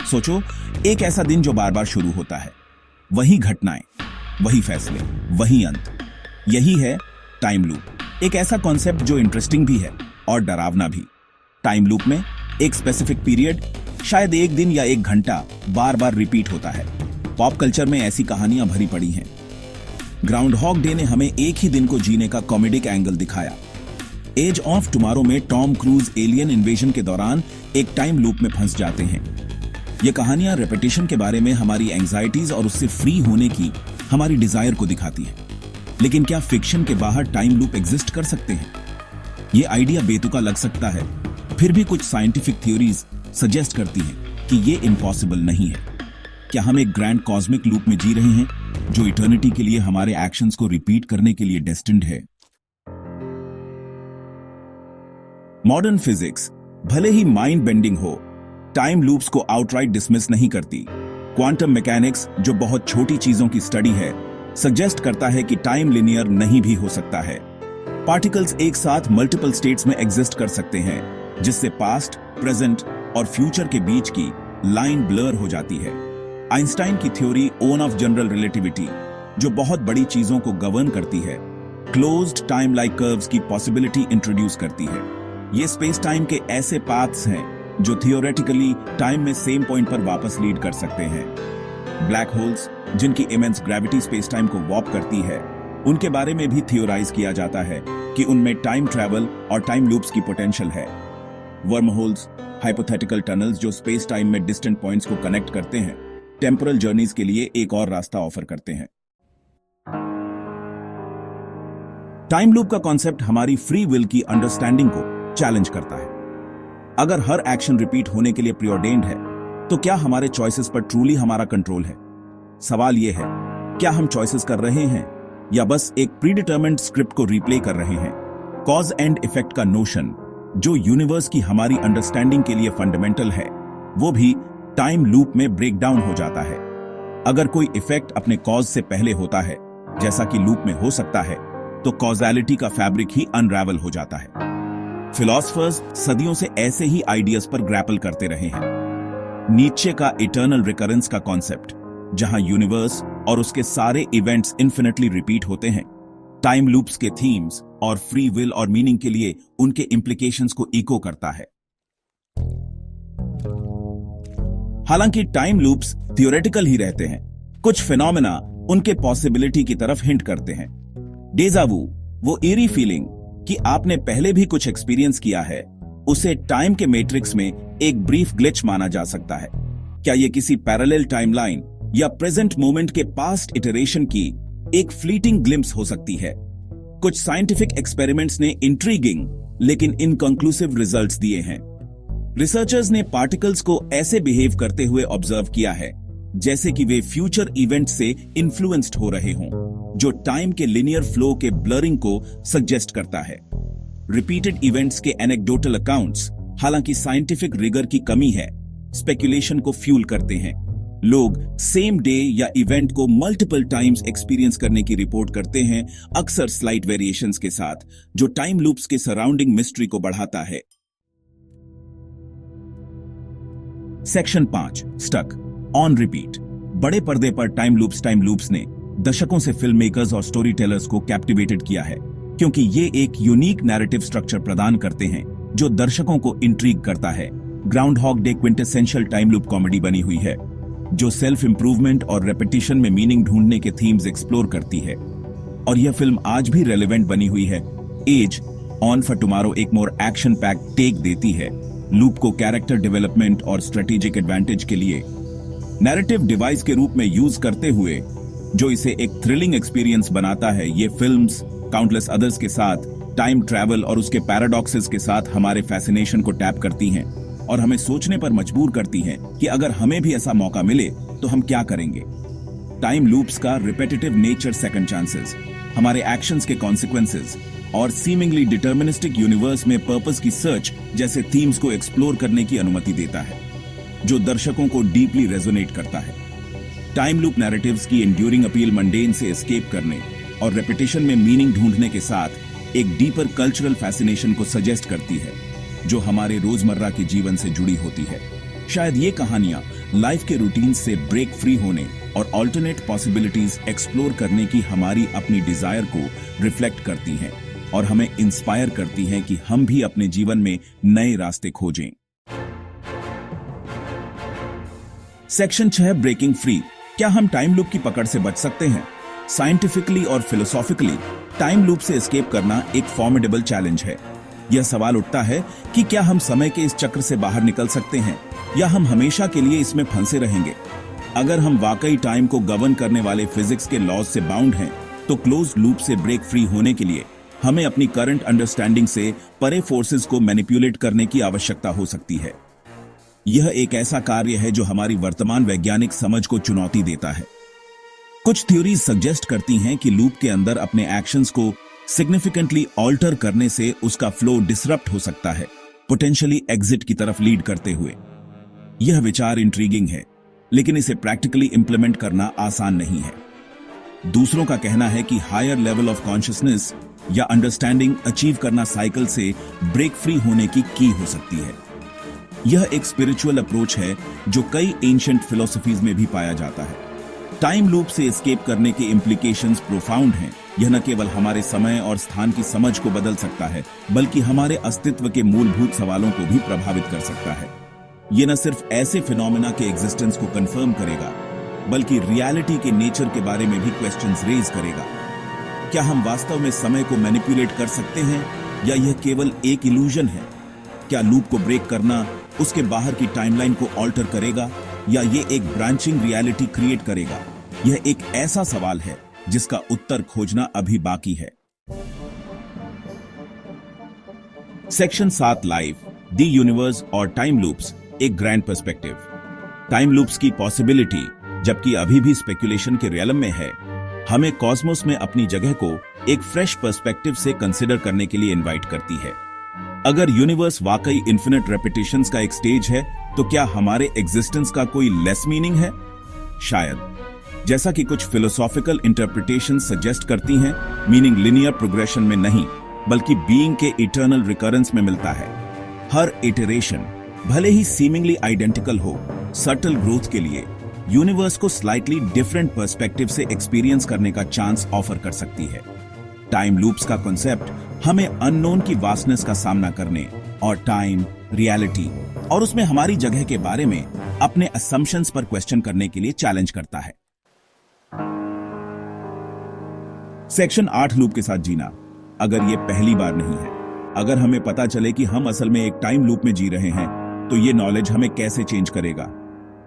सोचो, एक ऐसा दिन जो बार बार शुरू होता है, वही घटनाएं, वही फैसले, वही अंत। यही है टाइम लूप। एक ऐसा कॉन्सेप्ट जो इंटरेस्टिंग भी है और डरावना भी। टाइम लूप में एक स्पेसिफिक पीरियड, शायद एक दिन या एक घंटा, बार बार रिपीट होता है। पॉप कल्चर में ऐसी कहानियां भरी पड़ी हैं। ग्राउंड हॉग डे ने हमें एक ही दिन को जीने का कॉमेडिक एंगल दिखाया। एज ऑफ टुमारो में टॉम क्रूज एलियन इन्वेजन के दौरान एक टाइम लूप में फंस जाते हैं। ये कहानियां रेपिटेशन के बारे में हमारी एंजाइटीज और उससे फ्री होने की हमारी डिजायर को दिखाती हैं। लेकिन क्या फिक्शन के बाहर टाइम लूप एग्जिस्ट कर सकते हैं? ये आइडिया बेतुका लग सकता है, फिर भी कुछ साइंटिफिक थ्योरीज सजेस्ट करती हैं कि ये इम्पॉसिबल नहीं है। क्या हम एक ग्रैंड कॉस्मिक लूप में जी रहे हैं जो इटर्निटी के लिए हमारे एक्शंस को रिपीट करने के लिए डेस्टिन्ड है? मॉडर्न फिजिक्स भले ही माइंड बेंडिंग हो, टाइम लूप्स को आउटराइट डिसमिस नहीं करती। क्वांटम मैकेनिक्स, जो बहुत छोटी चीजों की स्टडी है, सजेस्ट करता है कि टाइम लिनियर नहीं भी हो सकता है। पार्टिकल्स एक साथ मल्टीपल स्टेट्स में एग्जिस्ट कर सकते हैं, जिससे पास्ट, प्रेजेंट और फ्यूचर के बीच की लाइन ब्लर हो जाती है। आइंस्टाइन की theory own of general relativity, जो बहुत बड़ी चीजों को गवर्न करती है, क्लोज्ड टाइम लाइक कर्व्स की पॉसिबिलिटी इंट्रोड्यूस करती है। ये स्पेस टाइम के ऐसे पाथ्स हैं जो थियोरेटिकली टाइम में सेम पॉइंट पर वापस लीड कर सकते हैं। ब्लैक होल्स, जिनकी इमेंस ग्रेविटी स्पेस टाइम को वॉर्प करती है, उनके बारे में भी थियोराइज किया जाता है कि उनमें टाइम ट्रैवल और टाइम लूप्स की पोटेंशियल है। वर्म होल्स, हाइपोथेटिकल टनल्स जो स्पेस टाइम में डिस्टेंट पॉइंट्स को कनेक्ट करते हैं, टेम्पोरल जर्नीज के लिए एक और रास्ता ऑफर करते हैं। टाइम लूप का कॉन्सेप्ट हमारी फ्री विल की अंडरस्टैंडिंग को चैलेंज करता है। अगर हर एक्शन रिपीट होने के लिए प्रीऑर्डेन्ड है, तो क्या हमारे चॉइसेस पर ट्रूली हमारा कंट्रोल है? सवाल यह है, क्या हम चॉइसेस कर रहे हैं या बस एक प्रीडिटरमिन्ड स्क्रिप्ट को रिप्ले कर रहे हैं? कॉज एंड इफेक्ट का नोशन, जो यूनिवर्स की हमारी अंडरस्टैंडिंग के लिए फंडामेंटल है, वो भी टाइम लूप में ब्रेक डाउन हो जाता है। अगर कोई इफेक्ट अपने कॉज से पहले होता है, जैसा कि लूप में हो सकता है, तो कॉजालिटी का फैब्रिक ही अनरैवल हो जाता है। फिलोसफर्स सदियों से ऐसे ही आइडियाज पर ग्रैपल करते रहे हैं। नीचे का इटर्नल रिकरेंस का कॉन्सेप्ट, जहां यूनिवर्स और उसके सारे इवेंट्स इन्फिनिटली रिपीट होते हैं, टाइम लूप्स के थीम्स और फ्री विल और मीनिंग के लिए उनके इंप्लीकेशंस को इको करता है। हालांकि टाइम लूप्स थियोरेटिकल ही रहते हैं, कुछ फिनोमेना उनके पॉसिबिलिटी की तरफ हिंट करते हैं। डेजा वू, वो eerie फीलिंग कि आपने पहले भी कुछ एक्सपीरियंस किया है, उसे टाइम के मैट्रिक्स में एक ब्रीफ ग्लिच माना जा सकता है। क्या यह किसी पैरेलल टाइमलाइन या प्रेजेंट मोमेंट के पास्ट इटरेशन की एक फ्लीटिंग ग्लिम्स हो सकती है? कुछ साइंटिफिक एक्सपेरिमेंट्स ने इंट्रीगिंग लेकिन इनकंक्लूसिव रिजल्ट्स दिए हैं। रिसर्चर्स ने पार्टिकल्स को ऐसे बिहेव करते हुए ऑब्जर्व किया है जैसे कि वे फ्यूचर इवेंट से इन्फ्लुएंस्ड हो रहे हों, जो टाइम के लिनियर फ्लो के ब्लरिंग को सजेस्ट करता है। रिपीटेड इवेंट्स के एनेक्डोटल अकाउंट्स, हालांकि साइंटिफिक रिगर की कमी है, स्पेकुलेशन को फ्यूल करते हैं। लोग सेम डे या इवेंट को मल्टीपल टाइम्स एक्सपीरियंस करने की रिपोर्ट करते हैं, अक्सर स्लाइट वेरिएशंस के साथ, जो टाइम लूप्स के सराउंडिंग मिस्ट्री को बढ़ाता है। Section 5, stuck on repeat. बड़े पर्दे पर टाइम लूप्स ने दशकों से फिल्म मेकर्स और स्टोरी टेलर्स को कैप्टिवेटेड किया है, क्योंकि ये एक यूनिक नैरेटिव स्ट्रक्चर प्रदान करते हैं जो दर्शकों को इंट्रीग करता है। Groundhog Day quintessential time loop comedy बनी हुई है, जो सेल्फ इंप्रूवमेंट और रेपिटेशन में मीनिंग ढूंढने के थीम्स एक्सप्लोर करती है। और यह फिल्म आज भी रेलेवेंट बनी हुई है। एज ऑन फॉर टुमारो एक मोर एक्शन पैक टेक देती है, लूप को कैरेक्टर डेवलपमेंट और स्ट्रेटेजिक एडवांटेज के लिए नैरेटिव डिवाइस के रूप में यूज करते हुए, जो इसे एक थ्रिलिंग एक्सपीरियंस बनाता है। ये फिल्म्स काउंटलेस अदर्स के साथ टाइम ट्रैवल और उसके पैराडॉक्सेस के साथ हमारे फैसिनेशन को टैप करती हैं और हमें सोचने पर मजबूर करती हैं कि अगर हमें भी ऐसा मौका मिले तो हम क्या करेंगे। टाइम लूप्स का रिपेटिटिव नेचर, सेकंड चांसेस, हमारे एक्शंस के कॉन्सिक्वेंसेस और सीमिंगली डिटर्मिनिस्टिक यूनिवर्स में पर्पस की सर्च जैसे थीम्स को एक्सप्लोर करने की अनुमति देता है, जो दर्शकों को डीपली रेजोनेट करता है। टाइम लूप नैरेटिव्स की एंड्यूरिंग अपील मंडेन से एस्केप करने और रेपिटेशन में मीनिंग ढूंढने के साथ एक डीपर कल्चरल फैसिनेशन को सजेस्ट करती है, जो हमारे रोजमर्रा के जीवन से जुड़ी होती है। शायद ये कहानियां लाइफ के रूटीन से ब्रेक फ्री होने और ऑल्टरनेट पॉसिबिलिटीज एक्सप्लोर करने की हमारी अपनी डिजायर को रिफ्लेक्ट करती हैं और हमें इंस्पायर करती हैं कि हम भी अपने जीवन में नए रास्ते खोजें। Section 6 breaking free. क्या हम टाइम लूप की पकड़ से बच सकते हैं? साइंटिफिकली और फिलोसॉफिकली टाइम लूप से एस्केप करना एक फॉर्मिडेबल चैलेंज है। यह सवाल उठता है कि क्या हम समय के इस चक्र से बाहर निकल सकते हैं या हम हमेशा के लिए इसमें फंसे रहेंगे। अगर हम वाकई टाइम को गवर्न करने वाले फिजिक्स के लॉज से बाउंड हैं, तो क्लोज लूप से ब्रेक फ्री होने के लिए हमें अपनी करंट अंडरस्टैंडिंग से परे फोर्सेस को मैनिपुलेट करने की आवश्यकता हो सकती है। यह एक ऐसा कार्य है जो हमारी वर्तमान वैज्ञानिक समझ को चुनौती देता है। कुछ थ्योरीज सजेस्ट करती हैं कि लूप के अंदर अपने एक्शंस को सिग्निफिकेंटली ऑल्टर करने से उसका फ्लो डिसरप्ट हो सकता है, पोटेंशियली एग्जिट की तरफ लीड करते हुए। यह विचार इंट्रीगिंग है, लेकिन इसे प्रैक्टिकली इंप्लीमेंट करना आसान नहीं है। दूसरों का कहना है कि हायर लेवल ऑफ कॉन्शियसनेस या अंडरस्टैंडिंग अचीव करना साइकिल से ब्रेक फ्री होने की हो सकती है। यह एक स्पिरिचुअल अप्रोच है जो कई एंशिएंट फिलोसफीज में भी पाया जाता है। टाइम लूप से एस्केप करने के इम्प्लीकेशंस प्रोफाउंड हैं। यह न केवल हमारे समय और स्थान की समझ को बदल सकता है, बल्कि हमारे अस्तित्व के मूलभूत सवालों को भी प्रभावित कर सकता है। यह न सिर्फ ऐसे फिनोमेना के एग्जिस्टेंस को कंफर्म करेगा, बल्कि रियलिटी के नेचर के बारे में भी क्वेश्चंस रेज करेगा। क्या हम वास्तव में समय को मैनिपुलेट कर सकते हैं या यह केवल एक इल्यूजन है? क्या लूप को ब्रेक करना उसके बाहर की टाइमलाइन को ऑल्टर करेगा या यह एक ब्रांचिंग रियलिटी क्रिएट करेगा? यह एक ऐसा सवाल है जिसका उत्तर खोजना अभी बाकी है। सेक्शन 7 लाइफ, द यूनिवर्स और टाइम लूप्स, एक ग्रैंड पर्सपेक्टिव। टाइम लूप्स की पॉसिबिलिटी, जबकि अभी भी स्पेकुलेशन के रियलम में है, हमें कॉस्मोस में अपनी जगह को एक फ्रेश पर्सपेक्टिव से कंसिडर करने के लिए इनवाइट करती है। अगर यूनिवर्स वाकई इन्फिनिट रेपिटेशंस का एक स्टेज है, तो क्या हमारे एग्जिस्टेंस का कोई लेस मीनिंग है? शायद। जैसा कि कुछ फिलोसॉफिकल इंटरप्रिटेशन सजेस्ट करती हैं, मीनिंग लिनियर प्रोग्रेशन में नहीं, बल्कि बीइंग के इटर्नल रिकरेंस में मिलता है। हर इटरेशन, भले ही सीमिंगली आइडेंटिकल हो, सटल ग्रोथ के लिए यूनिवर्स को स्लाइटली डिफरेंट पर्सपेक्टिव से एक्सपीरियंस करने का चांस ऑफर कर सकती है। टाइम लूप्स का कॉन्सेप्ट हमें अननोन की वास्टनेस का सामना करने और टाइम, रियलिटी और उसमें हमारी जगह के बारे में अपने असम्पशंस पर क्वेश्चन करने के लिए चैलेंज करता है। सेक्शन 8 लूप के साथ जीना। अगर यह पहली बार नहीं है, अगर हमें पता चले कि हम असल में एक टाइम लूप में जी रहे हैं, तो ये नॉलेज हमें कैसे चेंज करेगा?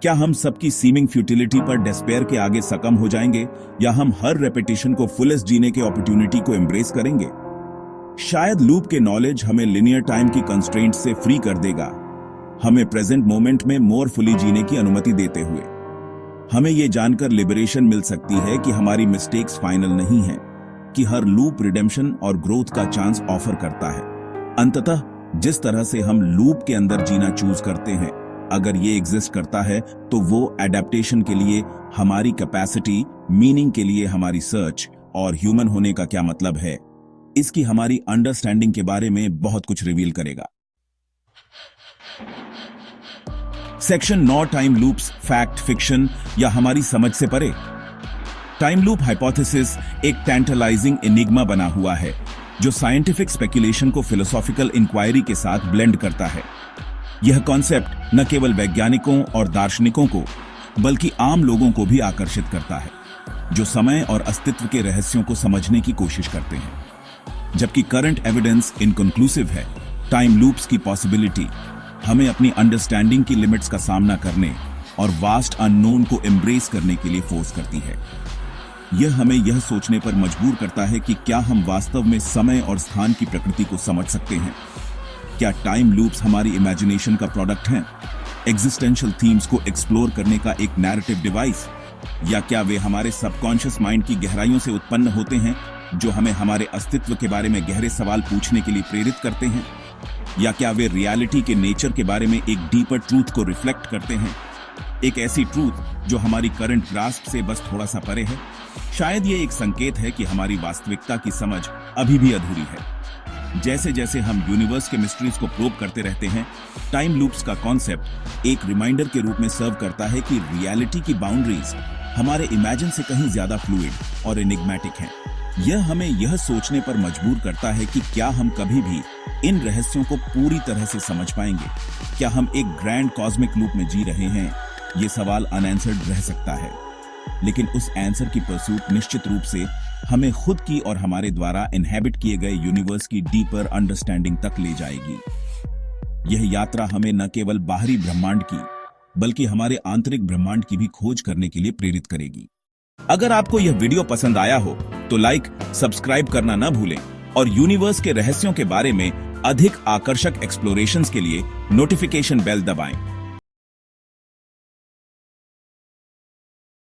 क्या हम सबकी सीमिंग फ्यूटिलिटी पर डिस्पेयर के आगे सकम हो जाएंगे या हम हर रेपिटेशन को फुलेस्ट जीने के अपॉर्चुनिटी को एम्ब्रेस करेंगे? शायद लूप के नॉलेज हमें लिनियर टाइम की कंस्ट्रेंट से फ्री कर देगा, हमें प्रेजेंट मोमेंट में मोर फुली जीने की अनुमति देते हुए। हमें यह जानकर लिबरेशन मिल सकती है कि हमारी मिस्टेक्स फाइनल नहीं हैं, कि हर लूप रिडेम्पशन और ग्रोथ का चांस ऑफर करता है। अंततः जिस तरह से हम लूप के अंदर जीना चूज करते हैं, अगर ये एग्जिस्ट करता है, तो वो एडेप्टेशन के लिए हमारी कैपेसिटी, मीनिंग के लिए हमारी सर्च और ह्यूमन होने का क्या मतलब है, इसकी हमारी अंडरस्टैंडिंग के बारे में बहुत कुछ रिवील करेगा। Section 9 time loops, fact, fiction या हमारी समझ से परे। टाइम लूप हाइपोथेसिस एक टेंटलाइजिंग एनिग्मा बना हुआ है जो साइंटिफिक स्पेकुलेशन को फिलोसॉफिकल इंक्वायरी के साथ ब्लेंड करता है। यह कॉन्सेप्ट न केवल वैज्ञानिकों और दार्शनिकों को, बल्कि आम लोगों को भी आकर्षित करता है, जो समय और अस्तित्व के रहस्यों को समझने की कोशिश करते हैं। जबकि करंट एविडेंस इनकंक्लूसिव है, टाइम लूप्स की पॉसिबिलिटी हमें अपनी अंडरस्टैंडिंग की लिमिट्स का सामना करने और वास्ट अननोन को एम्ब्रेस करने के लिए फोर्स करती है। यह हमें यह सोचने पर मजबूर करता है कि क्या हम वास्तव में समय और स्थान की प्रकृति को समझ सकते हैं? क्या टाइम लूप्स हमारी इमेजिनेशन का प्रोडक्ट हैं, एग्जिस्टेंशियल थीम्स को एक्सप्लोर करने का एक नैरेटिव डिवाइस, या क्या वे हमारे सबकॉन्शियस माइंड की गहराइयों से उत्पन्न होते हैं, जो हमें हमारे अस्तित्व के बारे में गहरे सवाल पूछने के लिए प्रेरित करते हैं? या क्या वे रियलिटी के नेचर के बारे में एक डीपर ट्रूथ को रिफ्लेक्ट करते हैं, एक ऐसी ट्रूथ जो हमारी करंट ग्रास्प से बस थोड़ा सा परे है? शायद ये एक संकेत है कि हमारी वास्तविकता की समझ अभी भी अधूरी है। जैसे जैसे हम यूनिवर्स के मिस्ट्रीज को प्रोब करते रहते हैं, टाइम लूप्स का कॉन्सेप्ट एक रिमाइंडर के रूप में सर्व करता है कि रियलिटी की बाउंड्रीज हमारे इमेजिन से कहीं ज्यादा फ्लूइड और एनिग्मेटिक हैं। यह हमें यह सोचने पर मजबूर करता है कि क्या हम कभी भी इन रहस्यों को पूरी तरह से समझ पाएंगे। क्या हम एक ग्रैंड कॉस्मिक लूप में जी रहे हैं? ये सवाल अनआंसर्ड रह सकता है, लेकिन उस आंसर की परसूट निश्चित रूप से हमें खुद की और हमारे द्वारा इनहेबिट किए गए यूनिवर्स की डीपर अंडरस्टैंडिंग तक ले जाएगी। यह यात्रा हमें न केवल बाहरी ब्रह्मांड की बल्कि हमारे आंतरिक ब्रह्मांड की भी खोज करने के लिए प्रेरित करेगी। अगर आपको यह वीडियो पसंद आया हो तो लाइक, सब्सक्राइब करना न भूलें और यूनिवर्स के रहस्यों के बारे में अधिक आकर्षक एक्सप्लोरेशंस के लिए नोटिफिकेशन बेल दबाएं।